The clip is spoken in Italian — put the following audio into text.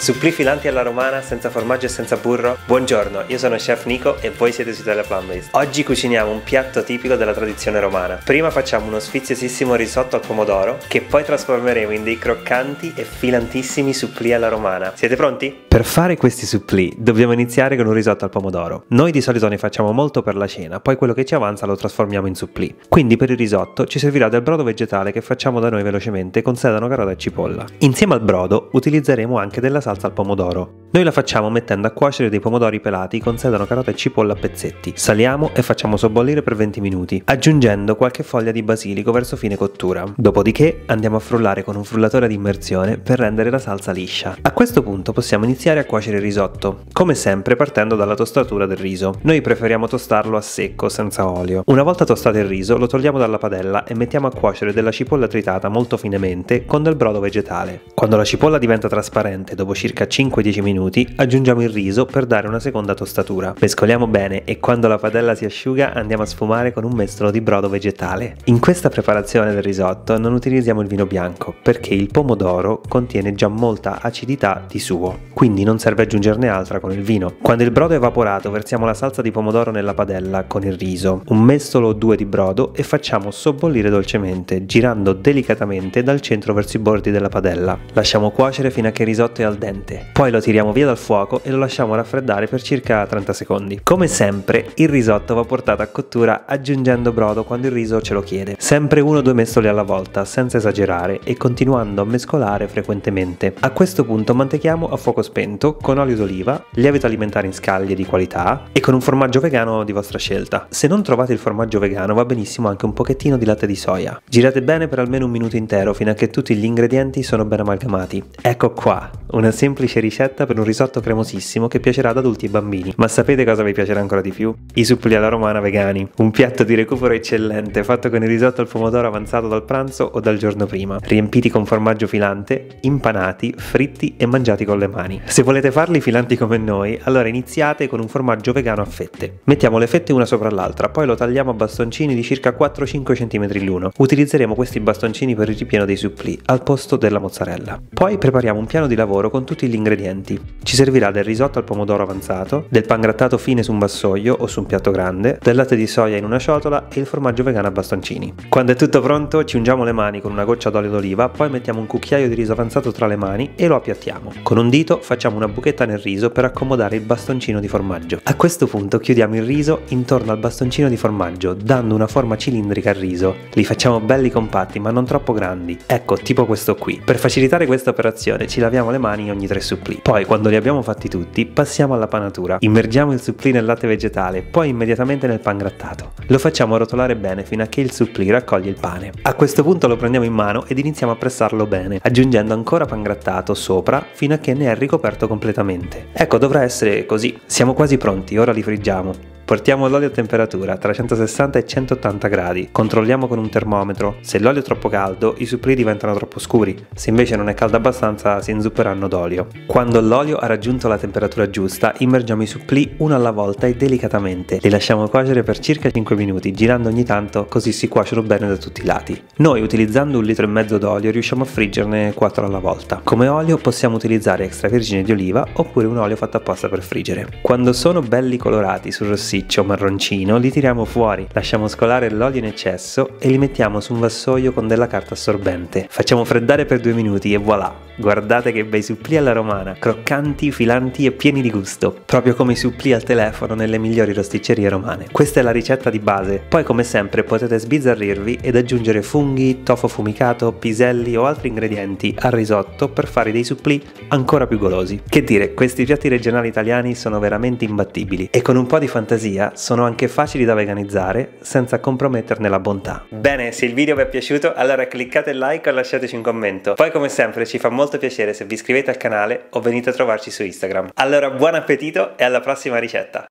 Supplì filanti alla romana, senza formaggio e senza burro? Buongiorno, io sono Chef Nico e voi siete su Italia Plant Based. Oggi cuciniamo un piatto tipico della tradizione romana. Prima facciamo uno sfiziosissimo risotto al pomodoro, che poi trasformeremo in dei croccanti e filantissimi supplì alla romana. Siete pronti? Per fare questi supplì dobbiamo iniziare con un risotto al pomodoro. Noi di solito ne facciamo molto per la cena, poi quello che ci avanza lo trasformiamo in supplì. Quindi per il risotto ci servirà del brodo vegetale che facciamo da noi velocemente con sedano, carota e cipolla. Insieme al brodo utilizzeremo anche della salsa al pomodoro. Noi la facciamo mettendo a cuocere dei pomodori pelati con sedano, carota e cipolla a pezzetti. Saliamo e facciamo sobbollire per 20 minuti, aggiungendo qualche foglia di basilico verso fine cottura. Dopodiché andiamo a frullare con un frullatore ad immersione per rendere la salsa liscia. A questo punto possiamo iniziare a cuocere il risotto, come sempre partendo dalla tostatura del riso. Noi preferiamo tostarlo a secco, senza olio. Una volta tostato il riso lo togliamo dalla padella e mettiamo a cuocere della cipolla tritata molto finemente con del brodo vegetale. Quando la cipolla diventa trasparente dopo circa 5-10 minuti aggiungiamo il riso per dare una seconda tostatura. Mescoliamo bene e quando la padella si asciuga andiamo a sfumare con un mestolo di brodo vegetale. In questa preparazione del risotto non utilizziamo il vino bianco perché il pomodoro contiene già molta acidità di suo, quindi non serve aggiungerne altra con il vino. Quando il brodo è evaporato versiamo la salsa di pomodoro nella padella con il riso, un mestolo o due di brodo e facciamo sobbollire dolcemente, girando delicatamente dal centro verso i bordi della padella. Lasciamo cuocere fino a che il risotto è al dente, poi lo tiriamo via dal fuoco e lo lasciamo raffreddare per circa 30 secondi. Come sempre il risotto va portato a cottura aggiungendo brodo quando il riso ce lo chiede, sempre 1-2 mestoli alla volta senza esagerare e continuando a mescolare frequentemente. A questo punto mantechiamo a fuoco spento con olio d'oliva, lievito alimentare in scaglie di qualità e con un formaggio vegano di vostra scelta. Se non trovate il formaggio vegano va benissimo anche un pochettino di latte di soia. Girate bene per almeno un minuto intero fino a che tutti gli ingredienti sono ben amalgamati. Ecco qua, una semplice ricetta per un risotto cremosissimo che piacerà ad adulti e bambini. Ma sapete cosa vi piacerà ancora di più? I supplì alla romana vegani. Un piatto di recupero eccellente fatto con il risotto al pomodoro avanzato dal pranzo o dal giorno prima, riempiti con formaggio filante, impanati, fritti e mangiati con le mani. Se volete farli filanti come noi, allora iniziate con un formaggio vegano a fette. Mettiamo le fette una sopra l'altra, poi lo tagliamo a bastoncini di circa 4-5 cm l'uno. Utilizzeremo questi bastoncini per il ripieno dei supplì al posto della mozzarella. Poi prepariamo un piano di lavoro con tutti gli ingredienti. Ci servirà del risotto al pomodoro avanzato, del pangrattato fine su un vassoio o su un piatto grande, del latte di soia in una ciotola e il formaggio vegano a bastoncini. Quando è tutto pronto ci ungiamo le mani con una goccia d'olio d'oliva, poi mettiamo un cucchiaio di riso avanzato tra le mani e lo appiattiamo. Con un dito facciamo una buchetta nel riso per accomodare il bastoncino di formaggio. A questo punto chiudiamo il riso intorno al bastoncino di formaggio, dando una forma cilindrica al riso. Li facciamo belli compatti ma non troppo grandi, ecco tipo questo qui. Per facilitare questa operazione ci laviamo le mani ogni 3 supplì. Poi quando li abbiamo fatti tutti passiamo alla panatura. Immergiamo il supplì nel latte vegetale, poi immediatamente nel pangrattato. Lo facciamo rotolare bene fino a che il supplì raccoglie il pane. A questo punto lo prendiamo in mano ed iniziamo a pressarlo bene, aggiungendo ancora pangrattato sopra fino a che ne è ricoperto completamente. Ecco, dovrà essere così. Siamo quasi pronti, ora li friggiamo. Portiamo l'olio a temperatura tra 160 e 180 gradi, controlliamo con un termometro. Se l'olio è troppo caldo, i supplì diventano troppo scuri, se invece non è caldo abbastanza si inzupperanno d'olio. Quando l'olio ha raggiunto la temperatura giusta, immergiamo i supplì uno alla volta e delicatamente. Li lasciamo cuocere per circa 5 minuti, girando ogni tanto così si cuociono bene da tutti i lati. Noi, utilizzando 1,5 litri d'olio, riusciamo a friggerne 4 alla volta. Come olio possiamo utilizzare extravergine di oliva oppure un olio fatto apposta per friggere. Quando sono belli colorati sul rossino marroncino li tiriamo fuori, lasciamo scolare l'olio in eccesso e li mettiamo su un vassoio con della carta assorbente. Facciamo freddare per 2 minuti e voilà! Guardate che bei supplì alla romana, croccanti, filanti e pieni di gusto, proprio come i supplì al telefono nelle migliori rosticcerie romane. Questa è la ricetta di base, poi come sempre potete sbizzarrirvi ed aggiungere funghi, tofu affumicato, piselli o altri ingredienti al risotto per fare dei supplì ancora più golosi. Che dire, questi piatti regionali italiani sono veramente imbattibili e con un po' di fantasia sono anche facili da veganizzare senza comprometterne la bontà. Bene, se il video vi è piaciuto allora cliccate like o lasciateci un commento. Poi come sempre ci fa molto piacere se vi iscrivete al canale o venite a trovarci su Instagram. Allora buon appetito e alla prossima ricetta!